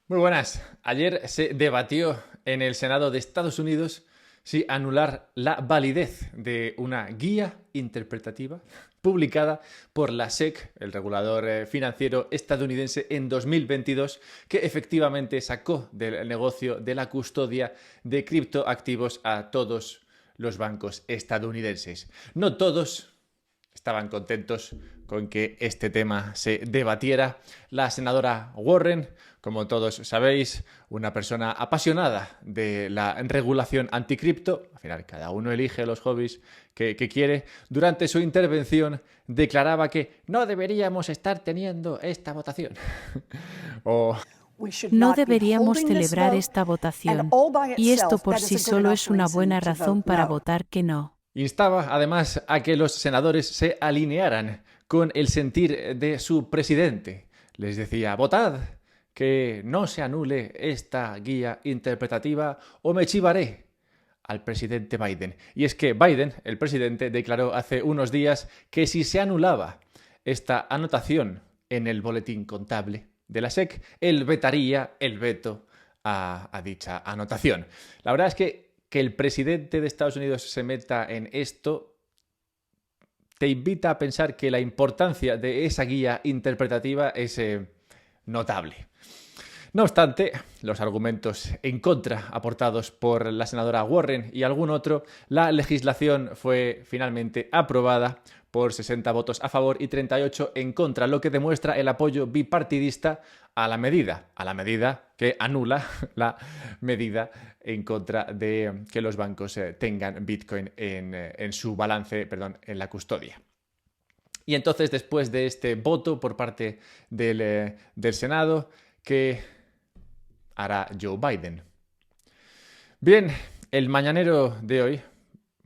Muy buenas. Ayer se debatió en el Senado de Estados Unidos si anular la validez de una guía interpretativa publicada por la SEC, el regulador financiero estadounidense, en 2022, que efectivamente sacó del negocio de la custodia de criptoactivos a todos los bancos estadounidenses. No todos estaban contentos con que este tema se debatiera. La senadora Warren, como todos sabéis, una persona apasionada de la regulación anticripto, al final cada uno elige los hobbies que quiere, durante su intervención declaraba que no deberíamos estar teniendo esta votación. o No deberíamos celebrar esta votación, y esto por sí solo es una buena razón para votar que no. Instaba además a que los senadores se alinearan con el sentir de su presidente. Les decía, votad que no se anule esta guía interpretativa o me chivaré al presidente Biden. Y es que Biden, el presidente, declaró hace unos días que si se anulaba esta anotación en el boletín contable de la SEC, él vetaría el veto a dicha anotación. La verdad es que el presidente de Estados Unidos se meta en esto te invita a pensar que la importancia de esa guía interpretativa es notable. No obstante, los argumentos en contra aportados por la senadora Warren y algún otro, la legislación fue finalmente aprobada por 60 votos a favor y 38 en contra, lo que demuestra el apoyo bipartidista a la medida que anula la medida en contra de que los bancos tengan Bitcoin en su balance, en la custodia. Y entonces, después de este voto por parte del Senado, ¿qué hará Joe Biden? Bien, el mañanero de hoy,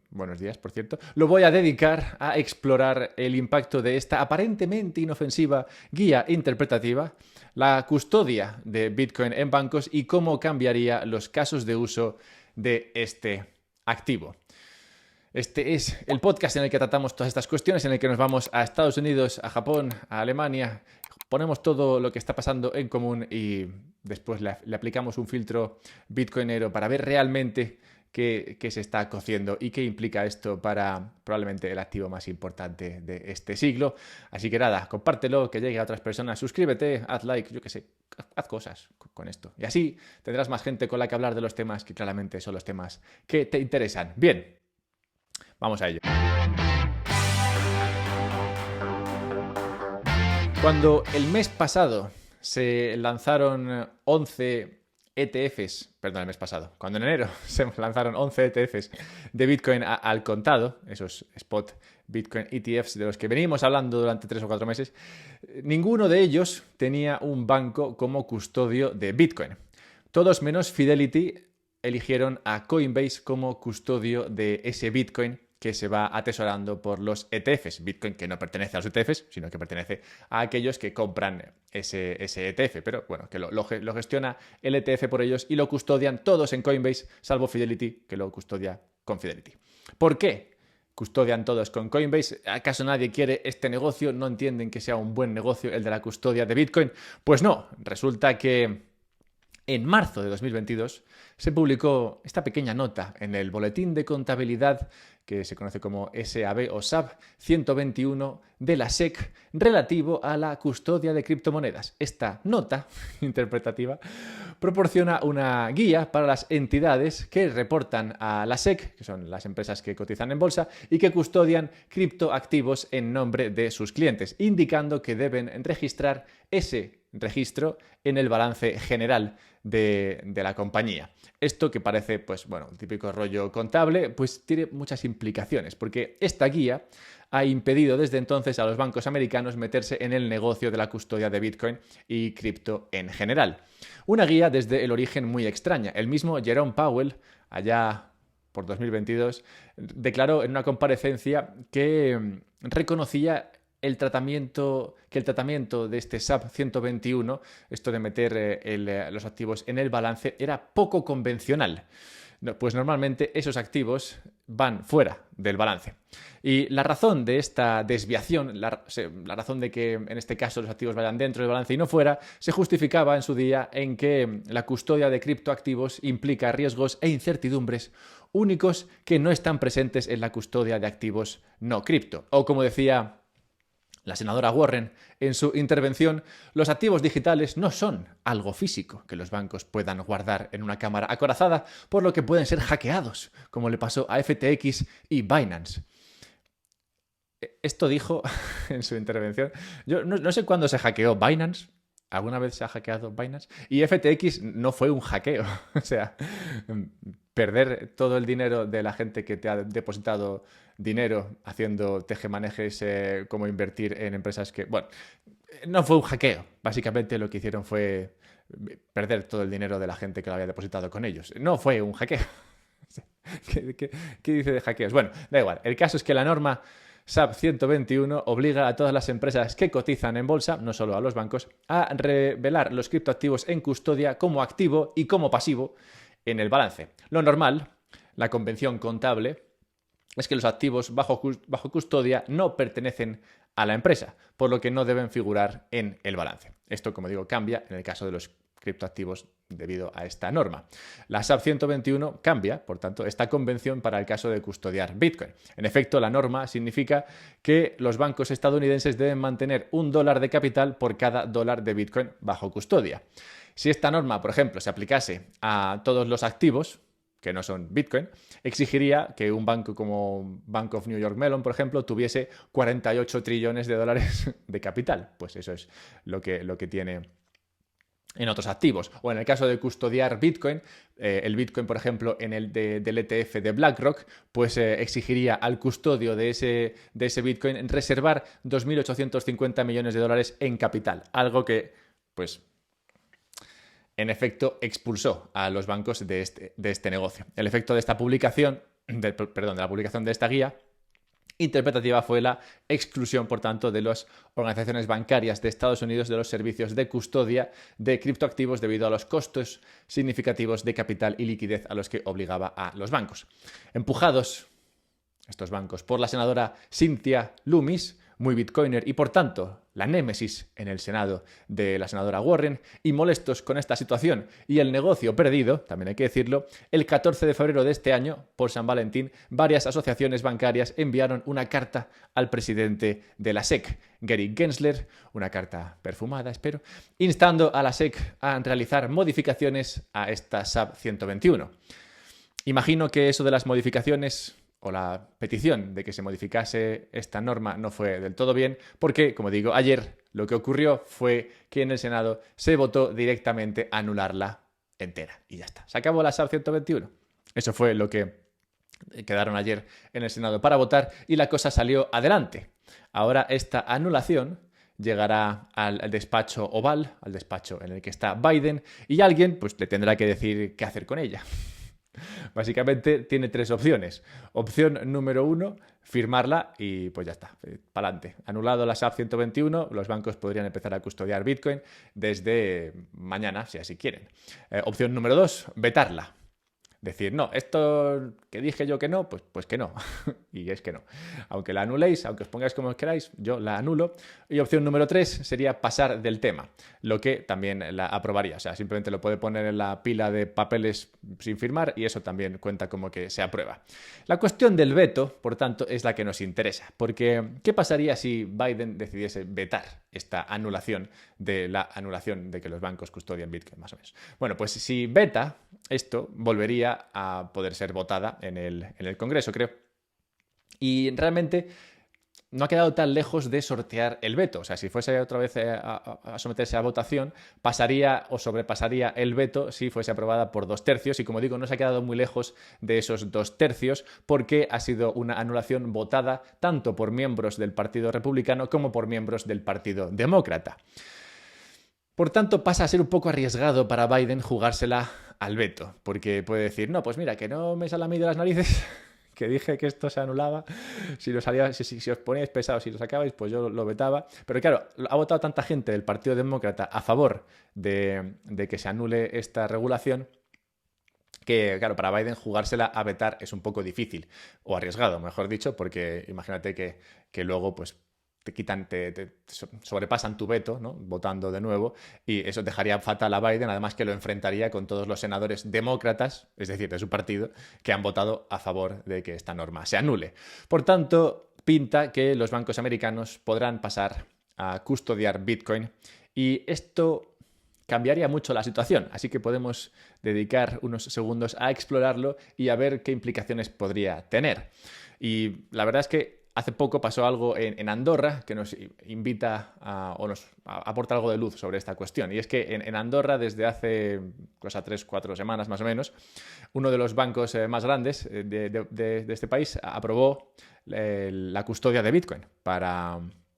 buenos días, por cierto, lo voy a dedicar a explorar el impacto de esta aparentemente inofensiva guía interpretativa, la custodia de Bitcoin en bancos y cómo cambiaría los casos de uso de este activo. Este es el podcast en el que tratamos todas estas cuestiones, en el que nos vamos a Estados Unidos, a Japón, a Alemania, ponemos todo lo que está pasando en común y después le aplicamos un filtro bitcoinero para ver realmente qué se está cociendo y qué implica esto para probablemente el activo más importante de este siglo. Así que nada, compártelo, que llegue a otras personas, suscríbete, haz like, yo qué sé, haz cosas con esto. Y así tendrás más gente con la que hablar de los temas que claramente son los temas que te interesan. Bien, vamos a ello. Cuando el mes pasado se lanzaron 11 ETFs, perdón, el mes pasado, cuando en enero se lanzaron 11 ETFs de Bitcoin al contado, esos spot Bitcoin ETFs de los que venimos hablando durante 3 o 4 meses, ninguno de ellos tenía un banco como custodio de Bitcoin. Todos menos Fidelity eligieron a Coinbase como custodio de ese Bitcoin que se va atesorando por los ETFs. Bitcoin que no pertenece a los ETFs, sino que pertenece a aquellos que compran ese ETF, pero bueno, que lo gestiona el ETF por ellos y lo custodian todos en Coinbase, salvo Fidelity, que lo custodia con Fidelity. ¿Por qué custodian todos con Coinbase? ¿Acaso nadie quiere este negocio? ¿No entienden que sea un buen negocio el de la custodia de Bitcoin? Pues no, resulta que en marzo de 2022 se publicó esta pequeña nota en el Boletín de Contabilidad que se conoce como SAB o SAB 121 de la SEC relativo a la custodia de criptomonedas. Esta nota interpretativa proporciona una guía para las entidades que reportan a la SEC, que son las empresas que cotizan en bolsa y que custodian criptoactivos en nombre de sus clientes, indicando que deben registrar ese registro en el balance general de la compañía. Esto que parece, pues bueno, un típico rollo contable, pues tiene muchas implicaciones, porque esta guía ha impedido desde entonces a los bancos americanos meterse en el negocio de la custodia de Bitcoin y cripto en general. Una guía desde el origen muy extraña. El mismo Jerome Powell, allá por 2022, declaró en una comparecencia que reconocía el tratamiento de este SAB 121, esto de meter los activos en el balance, era poco convencional. pues normalmente esos activos van fuera del balance. Y la razón de esta desviación, la razón de que en este caso los activos vayan dentro del balance y no fuera, se justificaba en su día en que la custodia de criptoactivos implica riesgos e incertidumbres únicos que no están presentes en la custodia de activos no cripto. O como decía la senadora Warren, en su intervención, los activos digitales no son algo físico que los bancos puedan guardar en una cámara acorazada, por lo que pueden ser hackeados, como le pasó a FTX y Binance. Esto dijo en su intervención. Yo no sé cuándo se hackeó Binance. ¿Alguna vez se ha hackeado Binance? Y FTX no fue un hackeo. O sea, perder todo el dinero de la gente que te ha depositado dinero haciendo tejemanejes como invertir en empresas que... Bueno, no fue un hackeo. Básicamente lo que hicieron fue perder todo el dinero de la gente que lo había depositado con ellos. No fue un hackeo. ¿Qué dice de hackeos? Bueno, da igual. El caso es que la norma SAP 121 obliga a todas las empresas que cotizan en bolsa, no solo a los bancos, a revelar los criptoactivos en custodia como activo y como pasivo en el balance. Lo normal, la convención contable, es que los activos bajo custodia no pertenecen a la empresa, por lo que no deben figurar en el balance. Esto, como digo, cambia en el caso de los criptoactivos debido a esta norma. La SAP 121 cambia, por tanto, esta convención para el caso de custodiar Bitcoin. En efecto, la norma significa que los bancos estadounidenses deben mantener $1 de capital por cada $1 de Bitcoin bajo custodia. Si esta norma, por ejemplo, se aplicase a todos los activos que no son Bitcoin, exigiría que un banco como Bank of New York Mellon, por ejemplo, tuviese 48 trillones de dólares de capital. Pues eso es lo que tiene en otros activos. O en el caso de custodiar Bitcoin, el Bitcoin, por ejemplo, en el del ETF de BlackRock, pues exigiría al custodio de ese Bitcoin reservar 2.850 millones de dólares en capital. Algo que, pues, en efecto, expulsó a los bancos de este negocio. El efecto de esta publicación, de la publicación de esta guía interpretativa fue la exclusión, por tanto, de las organizaciones bancarias de Estados Unidos de los servicios de custodia de criptoactivos debido a los costos significativos de capital y liquidez a los que obligaba a los bancos. Empujados estos bancos por la senadora Cynthia Lummis, muy bitcoiner y por tanto la némesis en el Senado de la senadora Warren, y molestos con esta situación y el negocio perdido, también hay que decirlo, el 14 de febrero de este año, por San Valentín, varias asociaciones bancarias enviaron una carta al presidente de la SEC, Gary Gensler, una carta perfumada, espero, instando a la SEC a realizar modificaciones a esta SAP 121. Imagino que eso de las modificaciones o la petición de que se modificase esta norma no fue del todo bien, porque, como digo, ayer lo que ocurrió fue que en el Senado se votó directamente a anularla entera. Y ya está. Se acabó la SAP 121. Eso fue lo que quedaron ayer en el Senado para votar y la cosa salió adelante. Ahora esta anulación llegará al despacho Oval, al despacho en el que está Biden, y alguien pues le tendrá que decir qué hacer con ella. Básicamente tiene tres opciones. Opción número 1, firmarla y pues ya está, para adelante. Anulado la SAP 121, los bancos podrían empezar a custodiar Bitcoin desde mañana, si así quieren. Opción número 2, vetarla. Decir, no, esto que dije yo que no, pues que no. Y es que no. Aunque la anuléis, aunque os pongáis como queráis, yo la anulo. Y opción número 3 sería pasar del tema, lo que también la aprobaría. O sea, simplemente lo puede poner en la pila de papeles sin firmar y eso también cuenta como que se aprueba. La cuestión del veto, por tanto, es la que nos interesa. Porque, ¿qué pasaría si Biden decidiese vetar esta anulación de que los bancos custodian Bitcoin, más o menos? Bueno, pues si veta esto, volvería a poder ser votada en el Congreso, creo. Y realmente no ha quedado tan lejos de sortear el veto. O sea, si fuese otra vez a someterse a votación, pasaría o sobrepasaría el veto si fuese aprobada por 2/3. Y como digo, no se ha quedado muy lejos de esos 2/3 porque ha sido una anulación votada tanto por miembros del Partido Republicano como por miembros del Partido Demócrata. Por tanto, pasa a ser un poco arriesgado para Biden jugársela al veto, porque puede decir, no, pues mira, que no me sale a mí de las narices, que dije que esto se anulaba, si os poníais pesados y lo sacabais, pues yo lo vetaba. Pero claro, ha votado tanta gente del Partido Demócrata a favor de que se anule esta regulación, que, claro, para Biden jugársela a vetar es un poco difícil, o arriesgado, mejor dicho, porque imagínate que luego, pues, te quitan, te sobrepasan tu veto, ¿no? Votando de nuevo, y eso dejaría fatal a Biden, además que lo enfrentaría con todos los senadores demócratas, es decir, de su partido, que han votado a favor de que esta norma se anule. Por tanto, pinta que los bancos americanos podrán pasar a custodiar Bitcoin, y esto cambiaría mucho la situación, así que podemos dedicar unos segundos a explorarlo y a ver qué implicaciones podría tener. Y la verdad es que hace poco pasó algo en Andorra que nos invita o nos aporta algo de luz sobre esta cuestión. Y es que en Andorra, desde hace 3-4 semanas más o menos, uno de los bancos más grandes de este país aprobó la custodia de Bitcoin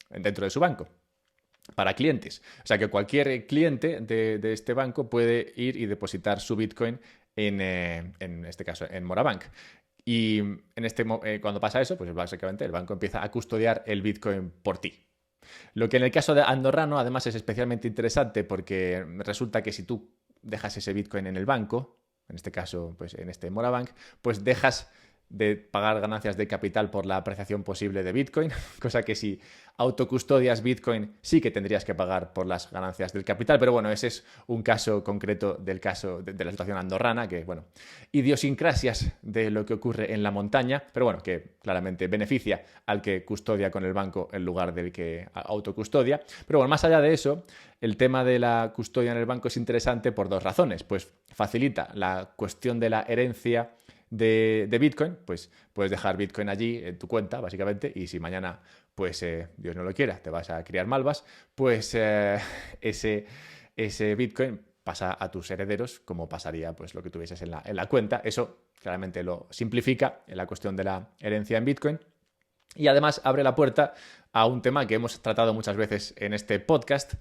dentro de su banco, para clientes. O sea que cualquier cliente de este banco puede ir y depositar su Bitcoin en este caso en Morabank. Y cuando pasa eso, pues básicamente el banco empieza a custodiar el Bitcoin por ti. Lo que en el caso de andorrano además es especialmente interesante porque resulta que si tú dejas ese Bitcoin en el banco, en este caso pues en este Morabank, pues dejas de pagar ganancias de capital por la apreciación posible de Bitcoin, cosa que si autocustodias Bitcoin sí que tendrías que pagar por las ganancias del capital, pero bueno, ese es un caso concreto del caso de la situación andorrana, que bueno, idiosincrasias de lo que ocurre en la montaña, pero bueno, que claramente beneficia al que custodia con el banco en lugar del que autocustodia. Pero bueno, más allá de eso, el tema de la custodia en el banco es interesante por dos razones, pues facilita la cuestión de la herencia de Bitcoin, pues puedes dejar Bitcoin allí en tu cuenta, básicamente, y si mañana, pues Dios no lo quiera, te vas a criar malvas, pues ese Bitcoin pasa a tus herederos, como pasaría pues lo que tuvieses en la cuenta. Eso claramente lo simplifica en la cuestión de la herencia en Bitcoin. Y además abre la puerta a un tema que hemos tratado muchas veces en este podcast,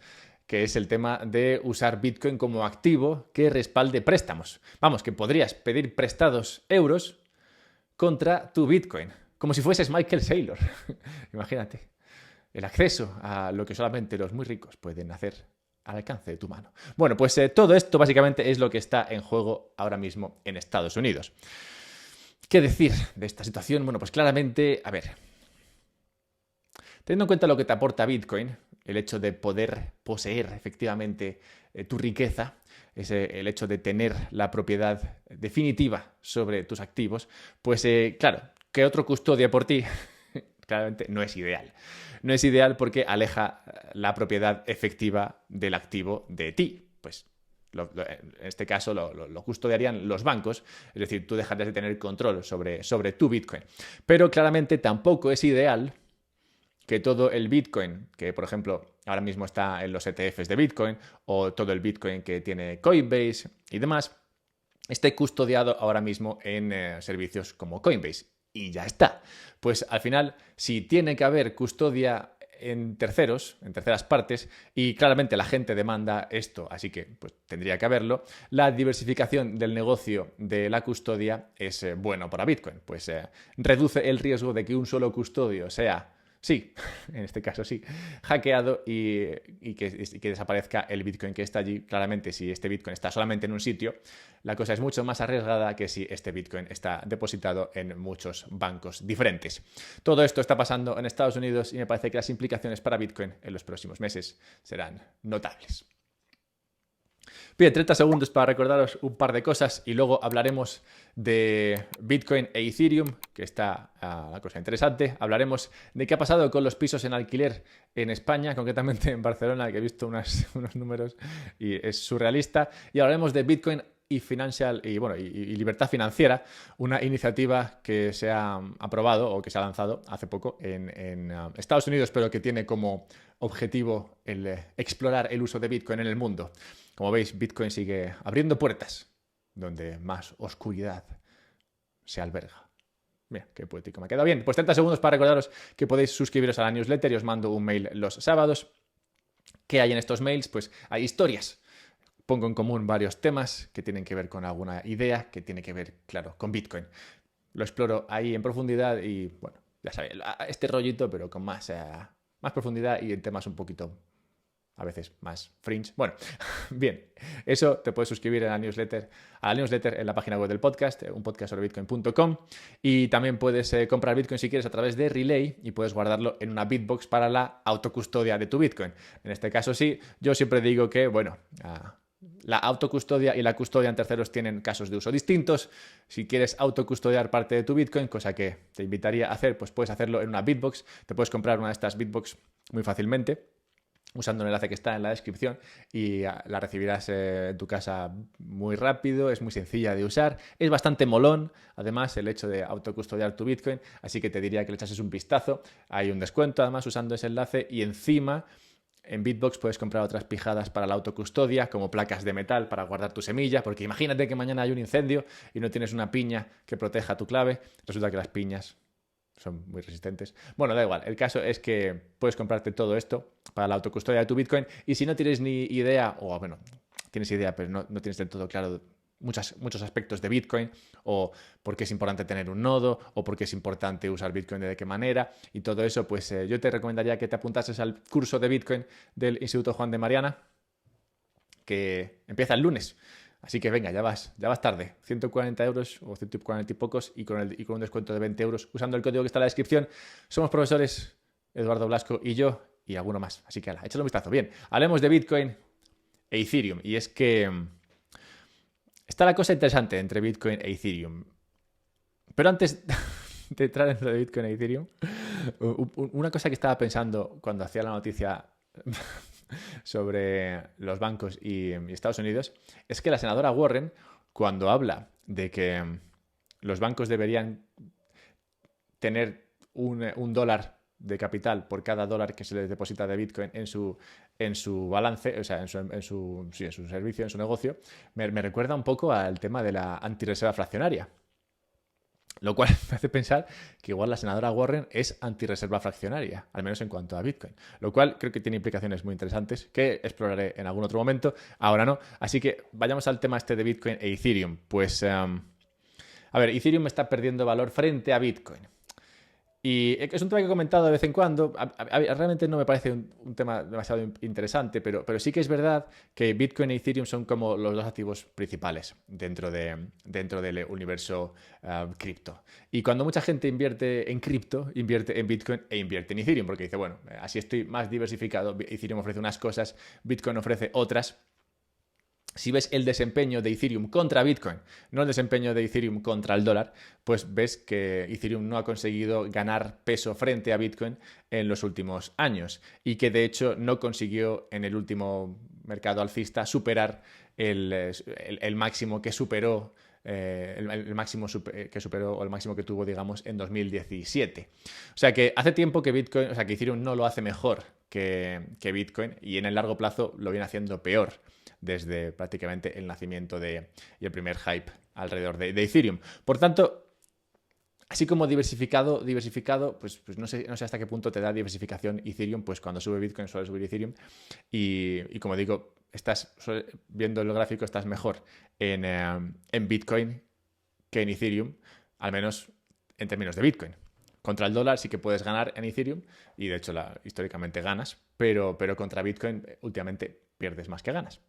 que es el tema de usar Bitcoin como activo que respalde préstamos. Vamos, que podrías pedir prestados euros contra tu Bitcoin, como si fueses Michael Saylor. Imagínate, el acceso a lo que solamente los muy ricos pueden hacer al alcance de tu mano. Bueno, pues todo esto básicamente es lo que está en juego ahora mismo en Estados Unidos. ¿Qué decir de esta situación? Bueno, pues claramente, a ver, teniendo en cuenta lo que te aporta Bitcoin, el hecho de poder poseer efectivamente tu riqueza, el hecho de tener la propiedad definitiva sobre tus activos, pues claro, que otro custodia por ti, claramente no es ideal. No es ideal porque aleja la propiedad efectiva del activo de ti. Pues en este caso lo custodiarían los bancos, es decir, tú dejarías de tener control sobre tu Bitcoin. Pero claramente tampoco es ideal que todo el Bitcoin, que por ejemplo ahora mismo está en los ETFs de Bitcoin, o todo el Bitcoin que tiene Coinbase y demás, esté custodiado ahora mismo en servicios como Coinbase. Y ya está. Pues al final, si tiene que haber custodia en terceros, en terceras partes, y claramente la gente demanda esto, así que pues tendría que haberlo, la diversificación del negocio de la custodia es bueno para Bitcoin, pues reduce el riesgo de que un solo custodio sea, sí, en este caso sí, hackeado y que desaparezca el Bitcoin que está allí. Claramente, si este Bitcoin está solamente en un sitio, la cosa es mucho más arriesgada que si este Bitcoin está depositado en muchos bancos diferentes. Todo esto está pasando en Estados Unidos y me parece que las implicaciones para Bitcoin en los próximos meses serán notables. Bien, 30 segundos para recordaros un par de cosas y luego hablaremos de Bitcoin e Ethereum, que está la cosa interesante. Hablaremos de qué ha pasado con los pisos en alquiler en España, concretamente en Barcelona, que he visto unos números y es surrealista. Y hablaremos de Bitcoin y libertad financiera, una iniciativa que se ha aprobado o que se ha lanzado hace poco en Estados Unidos, pero que tiene como objetivo el explorar el uso de Bitcoin en el mundo. Como veis, Bitcoin sigue abriendo puertas donde más oscuridad se alberga. Mira, qué poético me queda. Bien, pues 30 segundos para recordaros que podéis suscribiros a la newsletter y os mando un mail los sábados. ¿Qué hay en estos mails? Pues hay historias. Pongo en común varios temas que tienen que ver con alguna idea que tiene que ver, claro, con Bitcoin. Lo exploro ahí en profundidad y, bueno, ya sabéis, este rollito, pero con más profundidad y en temas un poquito a veces más fringe. Bueno, bien, eso te puedes suscribir a la newsletter en la página web del podcast, unpodcastsobrebitcoin.com, y también puedes comprar Bitcoin si quieres a través de Relay y puedes guardarlo en una Bitbox para la autocustodia de tu Bitcoin. En este caso sí, yo siempre digo que, bueno, la autocustodia y la custodia en terceros tienen casos de uso distintos. Si quieres autocustodiar parte de tu Bitcoin, cosa que te invitaría a hacer, pues puedes hacerlo en una Bitbox. Te puedes comprar una de estas Bitbox muy fácilmente usando el enlace que está en la descripción y la recibirás en tu casa muy rápido, es muy sencilla de usar, es bastante molón, además, el hecho de autocustodiar tu Bitcoin, así que te diría que le echases un vistazo. Hay un descuento además usando ese enlace y encima en Bitbox puedes comprar otras pijadas para la autocustodia, como placas de metal para guardar tu semilla, porque imagínate que mañana hay un incendio y no tienes una piña que proteja tu clave. Resulta que las piñas son muy resistentes. Bueno, da igual. El caso es que puedes comprarte todo esto para la autocustodia de tu Bitcoin y si no tienes ni idea, o bueno, tienes idea, pero no tienes del todo claro muchos aspectos de Bitcoin, o por qué es importante tener un nodo, o por qué es importante usar Bitcoin de qué manera, y todo eso, pues yo te recomendaría que te apuntases al curso de Bitcoin del Instituto Juan de Mariana, que empieza el lunes. Así que venga, ya vas tarde. 140 euros o 140 y pocos y con un descuento de 20 euros usando el código que está en la descripción. Somos profesores Eduardo Blasco y yo y alguno más. Así que échale un vistazo. Bien, hablemos de Bitcoin e Ethereum. Y es que está la cosa interesante entre Bitcoin e Ethereum. Pero antes de entrar en lo de Bitcoin e Ethereum, una cosa que estaba pensando cuando hacía la noticia sobre los bancos y Estados Unidos es que la senadora Warren, cuando habla de que los bancos deberían tener un dólar de capital por cada dólar que se les deposita de Bitcoin en su balance, o sea, en su servicio, en su negocio, me recuerda un poco al tema de la antirreserva fraccionaria. Lo cual me hace pensar que igual la senadora Warren es antirreserva fraccionaria, al menos en cuanto a Bitcoin. Lo cual creo que tiene implicaciones muy interesantes que exploraré en algún otro momento. Ahora no. Así que vayamos al tema este de Bitcoin e Ethereum. Pues, a ver, Ethereum está perdiendo valor frente a Bitcoin. Y es un tema que he comentado de vez en cuando. Realmente no me parece un tema demasiado interesante, pero sí que es verdad que Bitcoin y Ethereum son como los dos activos principales dentro del universo cripto. Y cuando mucha gente invierte en cripto, invierte en Bitcoin e invierte en Ethereum, porque dice, bueno, así estoy más diversificado. Ethereum ofrece unas cosas, Bitcoin ofrece otras. Si ves el desempeño de Ethereum contra Bitcoin, no el desempeño de Ethereum contra el dólar, pues ves que Ethereum no ha conseguido ganar peso frente a Bitcoin en los últimos años y que de hecho no consiguió en el último mercado alcista superar el máximo que superó. El máximo que superó o el máximo que tuvo, digamos, en 2017. O sea que hace tiempo que Ethereum no lo hace mejor que Bitcoin y en el largo plazo lo viene haciendo peor desde prácticamente el nacimiento y el primer hype alrededor de Ethereum. Por tanto, así como diversificado, pues no sé hasta qué punto te da diversificación Ethereum, pues cuando sube Bitcoin suele subir Ethereum y como digo, viendo el gráfico estás mejor en Bitcoin que en Ethereum, al menos en términos de Bitcoin. Contra el dólar sí que puedes ganar en Ethereum y de hecho históricamente ganas, pero contra Bitcoin últimamente pierdes más que ganas.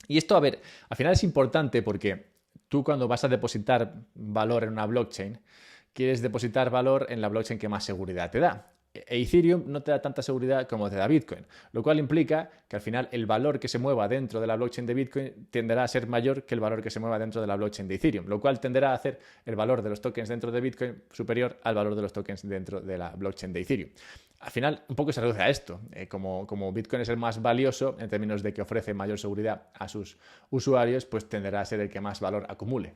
Y esto, a ver, al final es importante porque tú cuando vas a depositar valor en una blockchain, quieres depositar valor en la blockchain que más seguridad te da. Ethereum no te da tanta seguridad como te da Bitcoin, lo cual implica que al final el valor que se mueva dentro de la blockchain de Bitcoin tenderá a ser mayor que el valor que se mueva dentro de la blockchain de Ethereum, lo cual tenderá a hacer el valor de los tokens dentro de Bitcoin superior al valor de los tokens dentro de la blockchain de Ethereum. Al final, un poco se reduce a esto. Como Bitcoin es el más valioso en términos de que ofrece mayor seguridad a sus usuarios, pues tenderá a ser el que más valor acumule.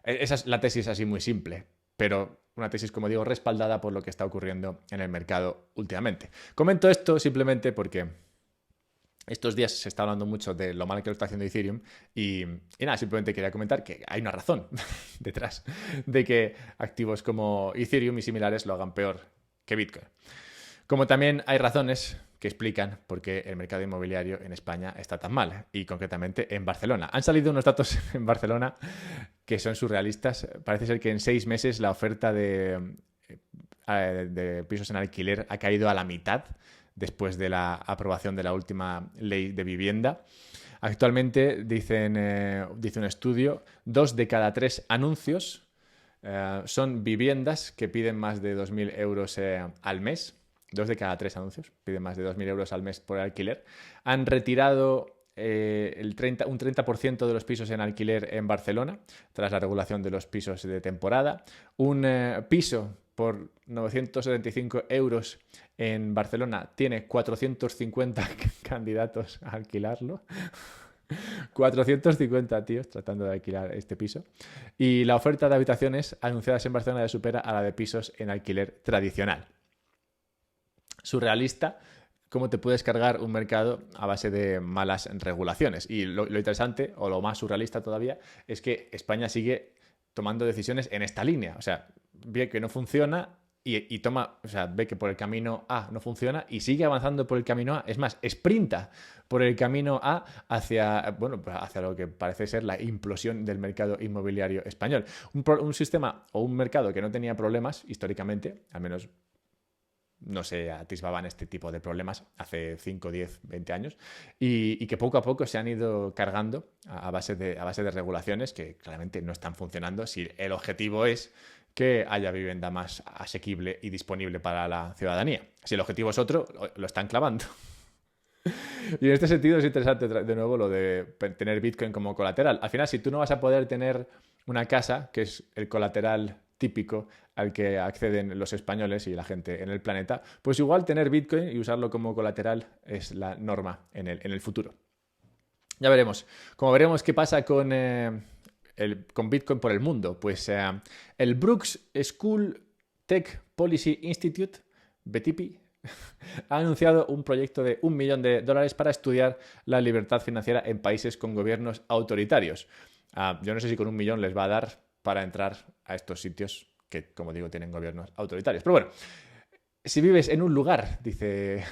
Esa es la tesis así muy simple, pero una tesis, como digo, respaldada por lo que está ocurriendo en el mercado últimamente. Comento esto simplemente porque estos días se está hablando mucho de lo mal que lo está haciendo Ethereum y nada, simplemente quería comentar que hay una razón detrás de que activos como Ethereum y similares lo hagan peor que Bitcoin. Como también hay razones que explican por qué el mercado inmobiliario en España está tan mal, y concretamente en Barcelona. Han salido unos datos en Barcelona que son surrealistas. Parece ser que en 6 meses la oferta de pisos en alquiler ha caído a la mitad después de la aprobación de la última ley de vivienda. Actualmente, dice un estudio, 2 de cada 3 anuncios son viviendas que piden más de 2.000 euros al mes. 2 de cada 3 anuncios piden más de 2.000 euros al mes por alquiler. Han retirado un 30% de los pisos en alquiler en Barcelona, tras la regulación de los pisos de temporada. Un piso por 975 euros en Barcelona tiene 450 candidatos a alquilarlo. 450 tíos tratando de alquilar este piso. Y la oferta de habitaciones anunciadas en Barcelona ya supera a la de pisos en alquiler tradicional. Surrealista cómo te puedes cargar un mercado a base de malas regulaciones. Y lo interesante, o lo más surrealista todavía, es que España sigue tomando decisiones en esta línea. O sea, ve que no funciona y toma, o sea, ve que por el camino A no funciona y sigue avanzando por el camino A. Es más, sprinta por el camino A hacia lo que parece ser la implosión del mercado inmobiliario español. Un sistema o un mercado que no tenía problemas históricamente, al menos no se atisbaban este tipo de problemas hace 5, 10, 20 años y que poco a poco se han ido cargando a base de regulaciones que claramente no están funcionando si el objetivo es que haya vivienda más asequible y disponible para la ciudadanía. Si el objetivo es otro, lo están clavando. Y en este sentido es interesante de nuevo lo de tener Bitcoin como colateral. Al final, si tú no vas a poder tener una casa, que es el colateral típico al que acceden los españoles y la gente en el planeta, pues igual tener Bitcoin y usarlo como colateral es la norma en el futuro. Ya veremos. Como veremos qué pasa con Bitcoin por el mundo, pues el Brooks School Tech Policy Institute, BTP, ha anunciado un proyecto de $1 millón para estudiar la libertad financiera en países con gobiernos autoritarios. Yo no sé si con 1 millón les va a dar para entrar a estos sitios que, como digo, tienen gobiernos autoritarios. Pero bueno, si vives en un lugar, dice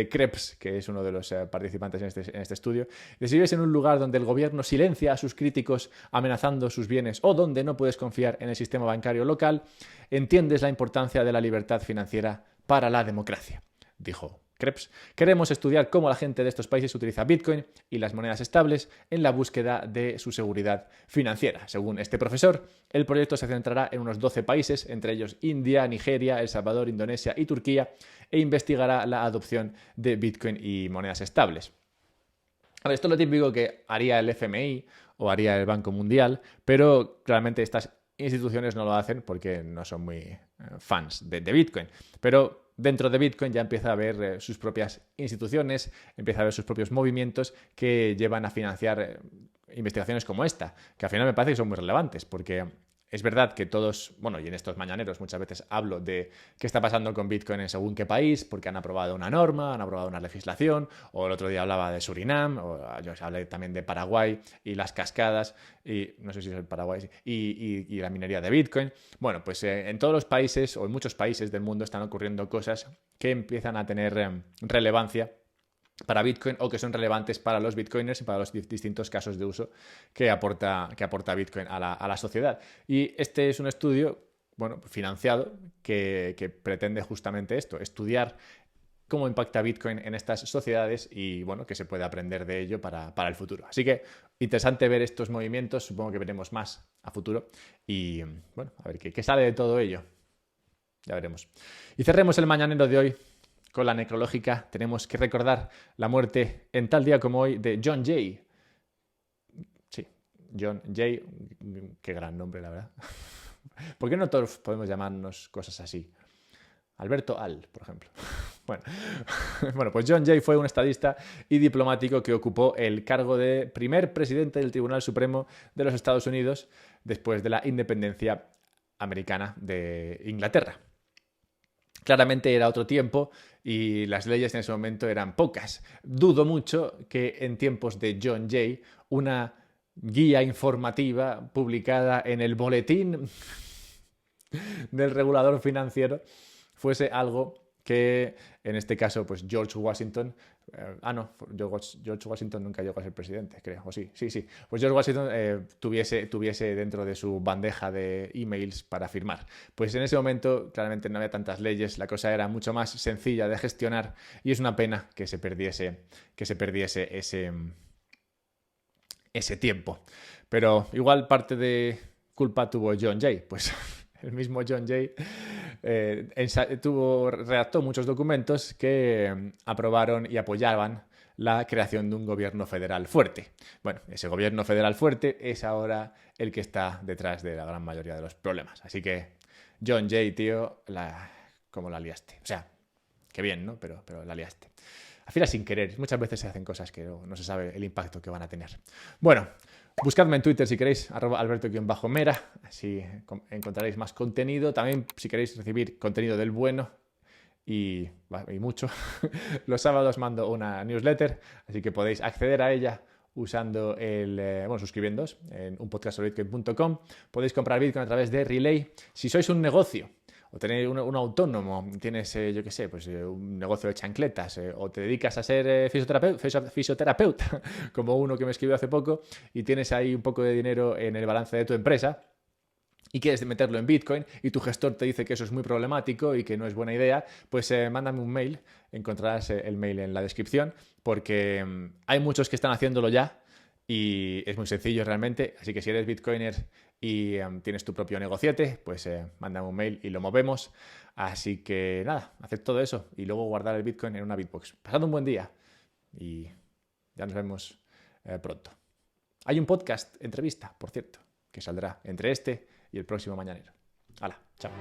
Krebs, que es uno de los participantes en este estudio, si vives en un lugar donde el gobierno silencia a sus críticos amenazando sus bienes o donde no puedes confiar en el sistema bancario local, entiendes la importancia de la libertad financiera para la democracia, dijo Krebs. Queremos estudiar cómo la gente de estos países utiliza Bitcoin y las monedas estables en la búsqueda de su seguridad financiera. Según este profesor, el proyecto se centrará en unos 12 países, entre ellos India, Nigeria, El Salvador, Indonesia y Turquía, e investigará la adopción de Bitcoin y monedas estables. A ver, esto es lo típico que haría el FMI o haría el Banco Mundial, pero claramente estas instituciones no lo hacen porque no son muy fans de Bitcoin. Pero dentro de Bitcoin ya empieza a haber sus propias instituciones, empieza a haber sus propios movimientos que llevan a financiar investigaciones como esta, que al final me parece que son muy relevantes, porque es verdad que todos, bueno, y en estos mañaneros muchas veces hablo de qué está pasando con Bitcoin en según qué país, porque han aprobado una norma, han aprobado una legislación, o el otro día hablaba de Surinam, o yo hablé también de Paraguay y las cascadas, y no sé si es el Paraguay, y la minería de Bitcoin. Bueno, pues en todos los países, o en muchos países del mundo, están ocurriendo cosas que empiezan a tener relevancia para Bitcoin o que son relevantes para los bitcoiners y para los distintos casos de uso que aporta Bitcoin a la sociedad. Y este es un estudio, bueno, financiado que pretende justamente esto, estudiar cómo impacta Bitcoin en estas sociedades y, bueno, que se puede aprender de ello para el futuro. Así que interesante ver estos movimientos, supongo que veremos más a futuro y, bueno, a ver qué sale de todo ello. Ya veremos. Y cerremos el mañanero de hoy con la necrológica. Tenemos que recordar la muerte en tal día como hoy de John Jay. Sí, John Jay, qué gran nombre, la verdad. ¿Por qué no todos podemos llamarnos cosas así? Alberto Al, por ejemplo. Bueno, pues John Jay fue un estadista y diplomático que ocupó el cargo de primer presidente del Tribunal Supremo de los Estados Unidos después de la independencia americana de Inglaterra. Claramente era otro tiempo y las leyes en ese momento eran pocas. Dudo mucho que en tiempos de John Jay una guía informativa publicada en el boletín del regulador financiero fuese algo que en este caso, pues George Washington, George Washington nunca llegó a ser presidente, creo, o sí. Pues George Washington tuviese dentro de su bandeja de emails para firmar. Pues en ese momento claramente no había tantas leyes, la cosa era mucho más sencilla de gestionar y es una pena que se perdiese ese tiempo. Pero igual parte de culpa tuvo John Jay, pues el mismo John Jay redactó muchos documentos que aprobaron y apoyaban la creación de un gobierno federal fuerte. Bueno, ese gobierno federal fuerte es ahora el que está detrás de la gran mayoría de los problemas. Así que, John Jay, tío, ¿cómo la liaste? O sea, qué bien, ¿no? Pero la liaste. Al final sin querer. Muchas veces se hacen cosas que no se sabe el impacto que van a tener. Bueno, buscadme en Twitter si queréis, @alberto_mera, así encontraréis más contenido. También si queréis recibir contenido del bueno y mucho, los sábados mando una newsletter, así que podéis acceder a ella usando suscribiéndoos en unpodcastsobitcoin.com. Podéis comprar Bitcoin a través de Relay. Si sois un negocio o tenéis un autónomo, tienes, un negocio de chancletas, o te dedicas a ser fisioterapeuta, como uno que me escribió hace poco, y tienes ahí un poco de dinero en el balance de tu empresa, y quieres meterlo en Bitcoin, y tu gestor te dice que eso es muy problemático y que no es buena idea, pues mándame un mail, encontrarás el mail en la descripción, porque hay muchos que están haciéndolo ya, y es muy sencillo realmente, así que si eres Bitcoiner y tienes tu propio negociete, pues mándame un mail y lo movemos. Así que nada, haced todo eso y luego guardar el Bitcoin en una Bitbox. Pasad un buen día y ya nos vemos pronto. Hay un podcast, entrevista, por cierto, que saldrá entre este y el próximo mañanero. ¡Hala! ¡Chao!